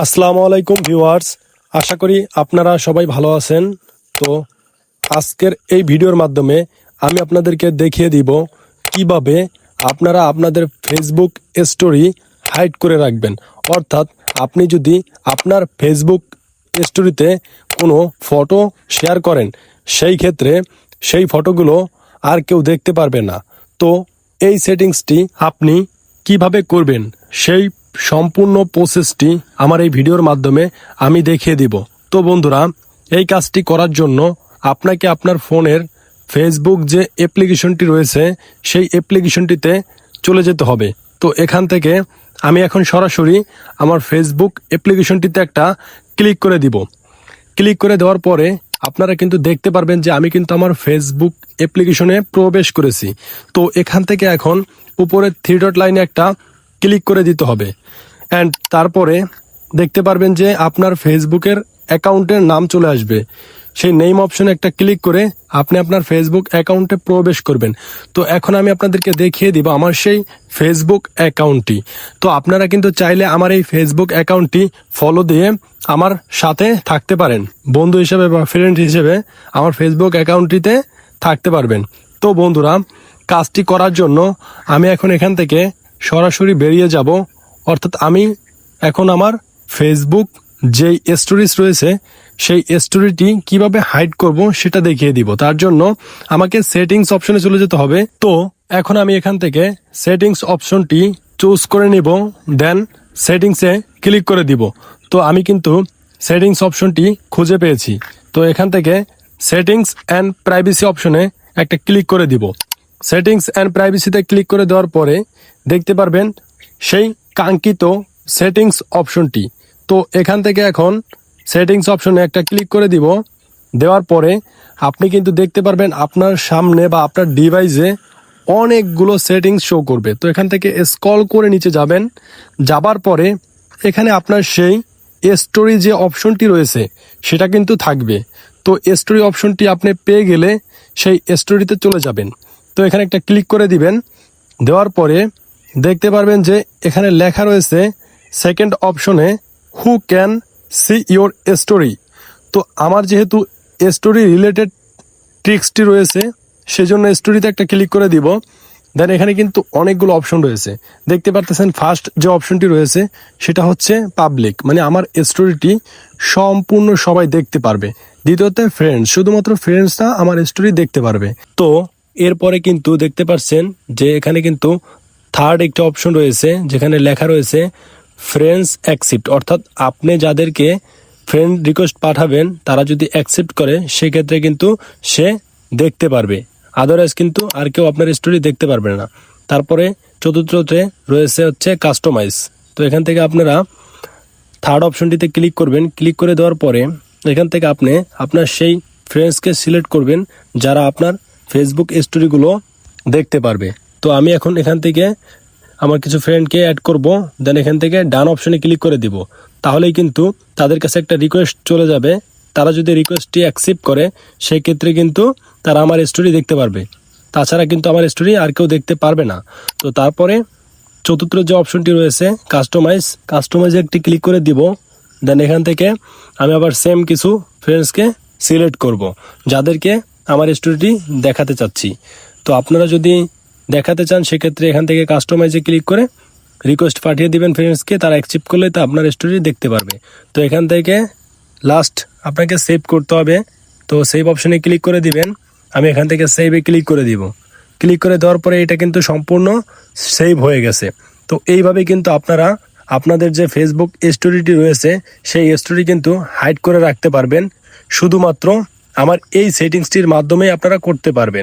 আসসালামু আলাইকুম ভিউয়ার্স, আশা করি আপনারা সবাই ভালো আছেন। তো আজকের এই ভিডিওর মাধ্যমে আমি আপনাদেরকে দেখিয়ে দিব কিভাবে আপনারা আপনাদের ফেসবুক স্টোরি হাইড করে রাখবেন। অর্থাৎ আপনি যদি আপনার ফেসবুক স্টোরিতে কোনো ফটো শেয়ার করেন, সেই ক্ষেত্রে সেই ফটোগুলো আর কেউ দেখতে পারবে না। তো এই সেটিংসটি আপনি কিভাবে করবেন সেই সম্পূর্ণ প্রসেসটি আমার এই ভিডিওর মাধ্যমে আমি দেখিয়ে দিব। তো বন্ধুরা, এই কাজটি করার জন্য আপনাকে আপনার ফোনের ফেসবুক যে অ্যাপ্লিকেশনটি রয়েছে সেই অ্যাপ্লিকেশনটিতে চলে যেতে হবে। তো এখান থেকে আমি এখন সরাসরি আমার ফেসবুক অ্যাপ্লিকেশনটিতে একটা ক্লিক করে দিব। ক্লিক করে দেওয়ার পরে আপনারা কিন্তু দেখতে পারবেন যে আমি কিন্তু আমার ফেসবুক অ্যাপ্লিকেশনে প্রবেশ করেছি। তো এখান থেকে এখন উপরে 3 ডট লাইনে একটা ক্লিক করে দিতে হবে। অ্যান্ড তারপরে দেখতে পারবেন যে আপনার ফেসবুকের অ্যাকাউন্টের নাম চলে আসবে। সেই নেম অপশনে একটা ক্লিক করে আপনি আপনার ফেসবুক অ্যাকাউন্টে প্রবেশ করবেন। তো এখন আমি আপনাদেরকে দেখিয়ে দিব আমার সেই ফেসবুক অ্যাকাউন্টটি। তো আপনারা কিন্তু চাইলে আমার এই ফেসবুক অ্যাকাউন্টটি ফলো দিয়ে আমার সাথে থাকতে পারেন, বন্ধু হিসেবে বা ফ্রেন্ড হিসেবে আমার ফেসবুক অ্যাকাউন্টটিতে থাকতে পারবেন। তো বন্ধুরা, কাজটি করার জন্য আমি এখন এখান থেকে সরাসরি বেরিয়ে যাব। অর্থাৎ আমি এখন আমার ফেসবুক যেই স্টোরিজ রয়েছে সেই স্টোরিটি কিভাবে হাইড করব সেটা দেখিয়ে দিব। তার জন্য আমাকে সেটিংস অপশনে চলে যেতে হবে। তো এখন আমি এখান থেকে সেটিংস অপশনটি চুজ করে নিব, দেন সেটিংসে ক্লিক করে দিব। তো আমি কিন্তু সেটিংস অপশনটি খুঁজে পেয়েছি। তো এখান থেকে সেটিংস অ্যান্ড প্রাইভেসি অপশনে একটা ক্লিক করে দিব। সেটিংস অ্যান্ড প্রাইভেসিতে ক্লিক করে দেওয়ার পরে দেখতে পারবেন সেই কাঙ্ক্ষিত সেটিংস অপশনটি। তো এখান থেকে এখন সেটিংস অপশনে একটা ক্লিক করে দিব। দেওয়ার পরে আপনি কিন্তু দেখতে পারবেন আপনার সামনে বা আপনার ডিভাইসে অনেকগুলো সেটিংস শো করবে। তো এখান থেকে স্ক্রল করে নিচে যাবেন। যাবার পরে এখানে আপনার সেই স্টোরি যে অপশনটি রয়েছে সেটা কিন্তু থাকবে। তো স্টোরি অপশনটি আপনি পেয়ে গেলে সেই স্টোরিতে চলে যাবেন। তো এখানে একটা ক্লিক করে দিবেন। দেওয়ার পরে দেখতে পারবেন যে এখানে লেখা রয়েছে সেকেন্ড অপশনে who can see your story. তো আমার যেহেতু স্টোরি রিলেটেড ট্রিক্সটি রয়েছে সেজন্য স্টোরিতে একটা ক্লিক করে দিব। দেন এখানে কিন্তু অনেকগুলো অপশন রয়েছে, দেখতে পারতেছেন। ফার্স্ট যে অপশনটি রয়েছে সেটা হচ্ছে পাবলিক, মানে আমার স্টোরিটি সম্পূর্ণ সবাই দেখতে পারবে। দ্বিতীয়তে ফ্রেন্ডস, শুধুমাত্র ফ্রেন্ডসরা আমার স্টোরি দেখতে পারবে। তো এরপরে কিন্তু দেখতে পাচ্ছেন যে এখানে কিন্তু থার্ড একটা অপশন রয়েছে যেখানে লেখা রয়েছে ফ্রেন্ডস অ্যাকসেপ্ট। অর্থাৎ আপনি যাদেরকে ফ্রেন্ড রিকোয়েস্ট পাঠাবেন তারা যদি অ্যাকসেপ্ট করে সেক্ষেত্রে কিন্তু সে দেখতে পারবে, আদারওয়াইজ কিন্তু আর কেউ আপনার স্টোরি দেখতে পারবে না। তারপরে চতুর্থতে রয়েছে হচ্ছে কাস্টমাইজ। তো এখান থেকে আপনারা থার্ড অপশনটিতে ক্লিক করবেন। ক্লিক করে দেওয়ার পরে এখান থেকে আপনি আপনার সেই ফ্রেন্ডসকে সিলেক্ট করবেন যারা আপনার ফেসবুক স্টোরিগুলো দেখতে পারবে। তো আমি এখন এখান থেকে আমার কিছু ফ্রেন্ডকে অ্যাড করব। দেন এখান থেকে ডান অপশনে ক্লিক করে দিব। তাহলেই কিন্তু তাদের কাছে একটা রিকোয়েস্ট চলে যাবে। তারা যদি রিকোয়েস্টটি অ্যাকসেপ্ট করে সেই ক্ষেত্রে কিন্তু তারা আমার স্টোরি দেখতে পারবে। তাছাড়া কিন্তু আমার স্টোরি আর কেউ দেখতে পারবে না। তো তারপরে চতুর্থ যে অপশনটি রয়েছে কাস্টমাইজে একটি ক্লিক করে দিব। দেন এখান থেকে আমি আবার সেম কিছু ফ্রেন্ডসকে সিলেক্ট করব যাদেরকে আমার স্টোরিটি দেখাতে চাচ্ছি। তো আপনারা যদি দেখাতে চান সেক্ষেত্রে এখান থেকে কাস্টমাইজে ক্লিক করে রিকোয়েস্ট পাঠিয়ে দিবেন ফ্রেন্ডসকে, তারা অ্যাকসেপ্ট করলে তো আপনার স্টোরি দেখতে পারবে। তো এখান থেকে লাস্ট আপনাকে সেভ করতে হবে। তো সেভ অপশনে ক্লিক করে দিবেন। আমি এখান থেকে সেভে ক্লিক করে দিব। ক্লিক করে দেওয়ার পরে এটা কিন্তু সম্পূর্ণ সেভ হয়ে গেছে। তো এইভাবে কিন্তু আপনারা আপনাদের যে ফেসবুক স্টোরিটি রয়েছে সেই স্টোরি কিন্তু হাইড করে রাখতে পারবেন। শুধুমাত্র আমার এই সেটিংসটির মাধ্যমে আপনারা করতে পারবেন।